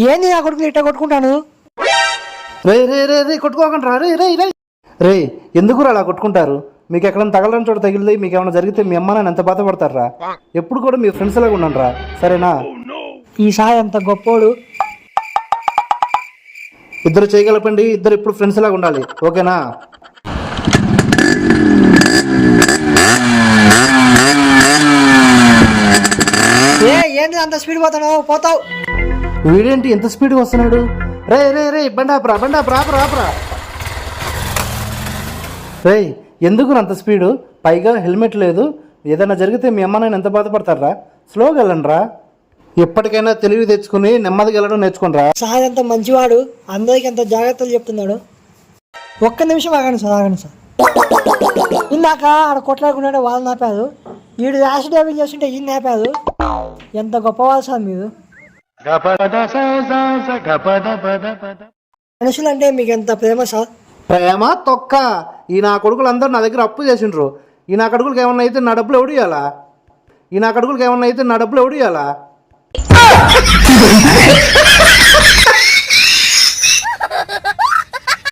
ఏంది నా కొడుకులు ఇట్లా కొట్టుకుంటాను? రే రే రే రే కొట్టుకోకండి రా రే రే రే రే ఎందుకు అలా కొట్టుకుంటారు? మీకు ఎక్కడైనా తగలని చోట తగిలితే మీకు ఏమైనా జరిగితే మీ అమ్మ నాన్న ఎంత బాధపడతారా? ఎప్పుడు కూడా మీ ఫ్రెండ్స్ లాగా ఉండండి రా, సరేనా? ఈ సాయి అంత గొప్పోడు. ఇద్దరు చేయగలపండి, ఇద్దరు ఇప్పుడు ఫ్రెండ్స్ లాగా ఉండాలి, ఓకేనా? ఏంటి అంత స్పీడ్ పోతావు? వీడేంటి ఎంత స్పీడ్గా వస్తున్నాడు? రే రే రే బండాపురా ఆపరా. రే ఎందుకు అంత స్పీడు? పైగా హెల్మెట్ లేదు. ఏదైనా జరిగితే మీ అమ్మ నాన్న ఎంత బాధపడతారా? స్లోగా వెళ్ళండి రా. ఎప్పటికైనా తెలివి తెచ్చుకుని నెమ్మదిగా వెళ్ళడం నేర్చుకోండి రా. సార్ అంత మంచివాడు, అందరికి ఎంత జాగ్రత్తలు చెప్తున్నాడు. ఒక్క నిమిషం ఆగండి సార్. ఇందాక ఆడ కొట్లాడుకున్నాడు, వాళ్ళు నాపారు. వీడు యాసిడ్ డ్రైవింగ్ చేస్తుంటే ఈయన నాపారు. ఎంత గొప్పవాళ్ళు సార్ మీరు. మనుషులంటే మీకు ఎంత ప్రేమ సార్? ప్రేమ తొక్క. ఈ నా కొడుకులు అందరూ నా దగ్గర అప్పు చేసిండ్రు. ఈ నా కొడుకులకి ఏమన్నా అయితే నా డబ్బులు ఎవడు ఇవ్వాలా?